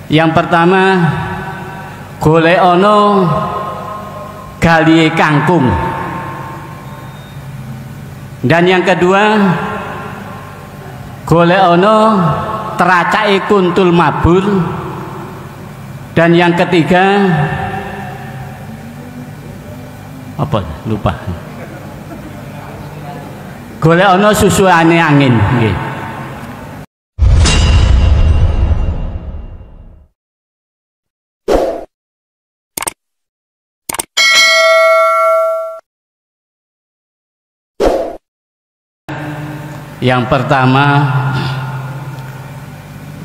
Yang pertama, golek ono galihe kangkung. Dan yang kedua, golek ono teracake kuntul mabur. Dan yang ketiga, apa? Lupa. Golek ono susuane angin. Nggih. Yang pertama,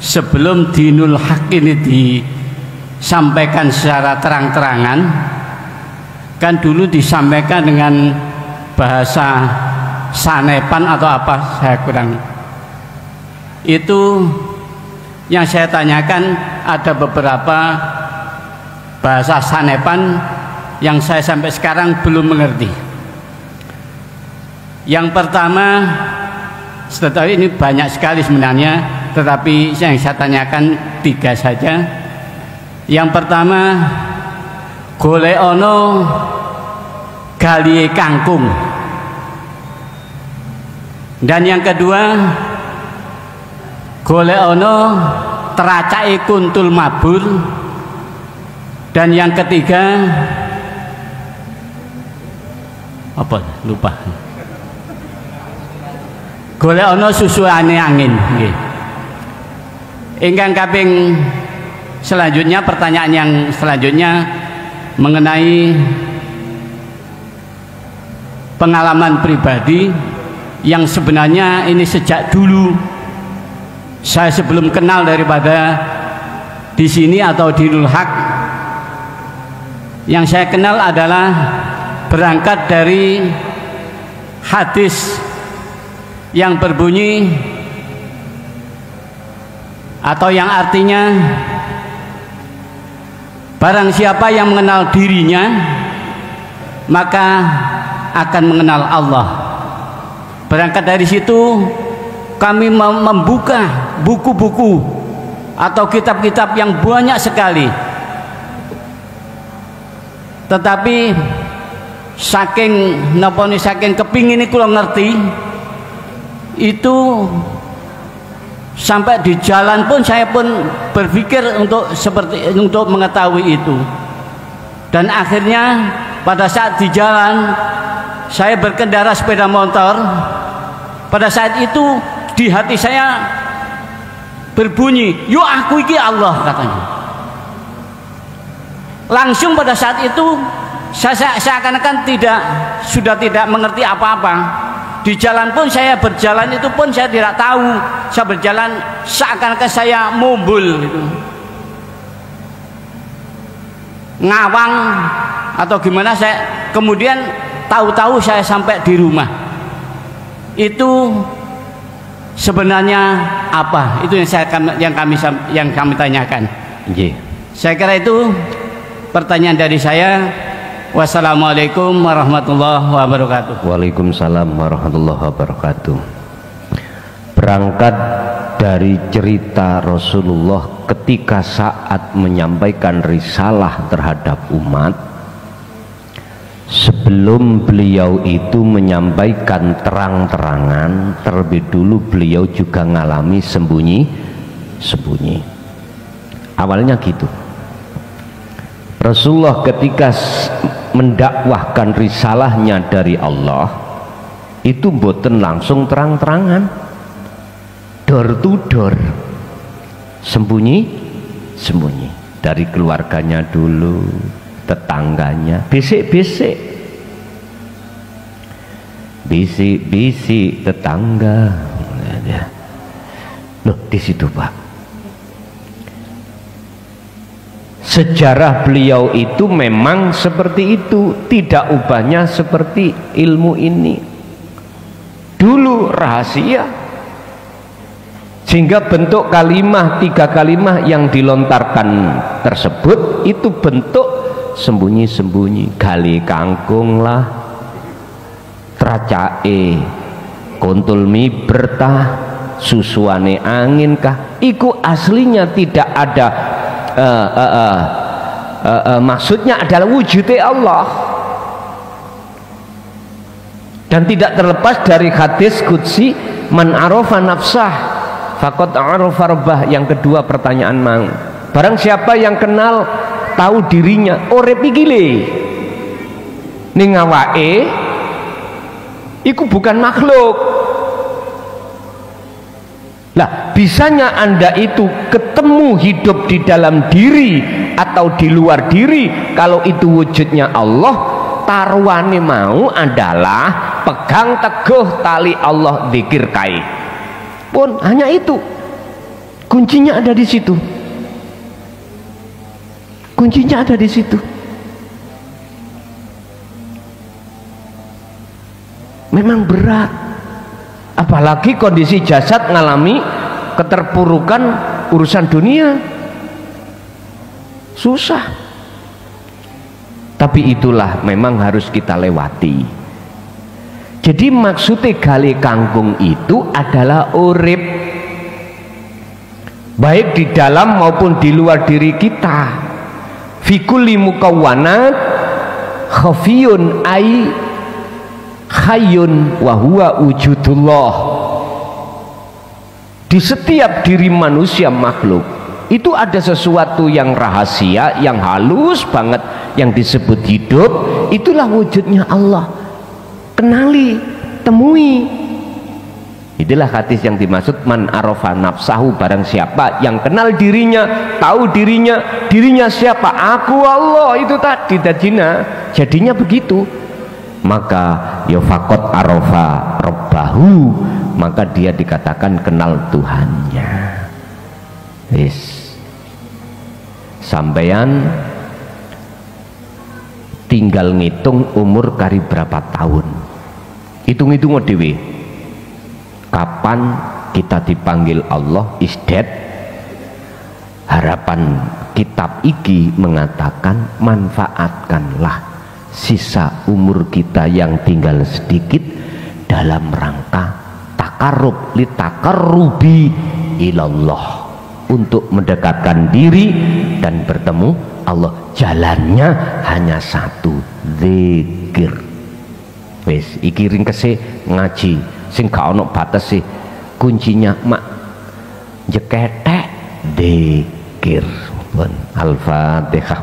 sebelum dinul haq ini disampaikan secara terang-terangan, kan dulu disampaikan dengan bahasa sanepan atau apa, saya kurang. Itu yang saya tanyakan, ada beberapa bahasa sanepan yang saya sampai sekarang belum mengerti. Yang pertama, tetapi ini banyak sekali sebenarnya, tetapi yang saya tanyakan 3 saja. Yang pertama, golek ono galihe kangkung. Dan yang kedua, golek ono teracake kuntul mabur. Dan yang ketiga, apa? Lupa. Golek ono susuane angin. Nggih. Ingkang kaping selanjutnya, pertanyaan yang selanjutnya mengenai pengalaman pribadi yang sebenarnya ini sejak dulu saya sebelum kenal daripada di sini atau di Dinul Haq, yang saya kenal adalah berangkat dari hadis yang berbunyi atau yang artinya, barang siapa yang mengenal dirinya maka akan mengenal Allah. Berangkat dari situ kami membuka buku-buku atau kitab-kitab yang banyak sekali, tetapi saking kepingin kula ngerti itu, sampai di jalan pun saya pun berpikir untuk mengetahui itu. Dan akhirnya pada saat di jalan saya berkendara sepeda motor, pada saat itu di hati saya berbunyi, "Yo aku iki Allah," katanya. Langsung pada saat itu saya seakan-akan sudah tidak mengerti apa-apa. Di jalan pun saya berjalan itu pun saya tidak tahu, saya berjalan seakan-akan saya mumbul gitu, ngawang atau gimana. Saya kemudian tahu-tahu saya sampai di rumah. Itu sebenarnya apa? Itu yang kami tanyakan. Saya kira itu pertanyaan dari saya. Wassalamualaikum warahmatullahi wabarakatuh. Waalaikumsalam warahmatullahi wabarakatuh. Berangkat dari cerita Rasulullah ketika saat menyampaikan risalah terhadap umat, sebelum beliau itu menyampaikan terang-terangan, terlebih dulu beliau juga ngalami sembunyi-sembunyi. Awalnya gitu. Rasulullah ketika mendakwahkan risalahnya dari Allah itu mboten langsung terang-terangan, door to door, sembunyi-sembunyi. Dari keluarganya dulu, tetangganya, bisik-bisik, bisik-bisik tetangga. Loh, di situ Pak, sejarah beliau itu memang seperti itu, tidak ubahnya seperti ilmu ini. Dulu rahasia, sehingga bentuk kalimat 3 kalimat yang dilontarkan tersebut itu bentuk sembunyi-sembunyi. Gali kangkung lah, tracake kuntul mibertah, susuane angin kah, iku aslinya tidak ada maksudnya adalah wujudnya Allah, dan tidak terlepas dari hadis qudsi man arafa nafsah faqad arafa rabbah. Yang kedua pertanyaan mang, barang siapa yang kenal tahu dirinya, urip iki le ning awake iku bukan makhluk. Lah, bisanya Anda itu ketemu hidup di dalam diri atau di luar diri kalau itu wujudnya Allah. Taruhane mau adalah pegang teguh tali Allah, zikir kai. Pun hanya itu. Kuncinya ada di situ. Kuncinya ada di situ. Memang berat, apalagi kondisi jasad ngalami keterpurukan urusan dunia, susah. Tapi itulah memang harus kita lewati. Jadi maksudnya gali kangkung itu adalah urip, baik di dalam maupun di luar diri kita. Fi kulli mukawwanat khafiyun ai hayyun wa huwa wujudullah. Di setiap diri manusia makhluk itu ada sesuatu yang rahasia, yang halus banget, yang disebut hidup. Itulah wujudnya Allah. Kenali, temui. Itulah hadis yang dimaksud man arafa nafsahu, barang siapa yang kenal dirinya, tahu dirinya. Dirinya siapa? Aku Allah. Itu tadi jadinya begitu. Maka ya faqad arafa rabbahu, maka dia dikatakan kenal Tuhannya. Sampeyan tinggal ngitung umur kari berapa tahun, hitung-hitung dhewe kapan kita dipanggil Allah is dead. Harapan kitab iki mengatakan manfaatkanlah sisa umur kita yang tinggal sedikit dalam rangka takarrub li takarrubi ilallah, untuk mendekatkan diri dan bertemu Allah. Jalannya hanya satu, zikir. Wis iki ringkese ngaji sing gak ono batese, kuncinya mak jeketek zikir. Al-Fatihah.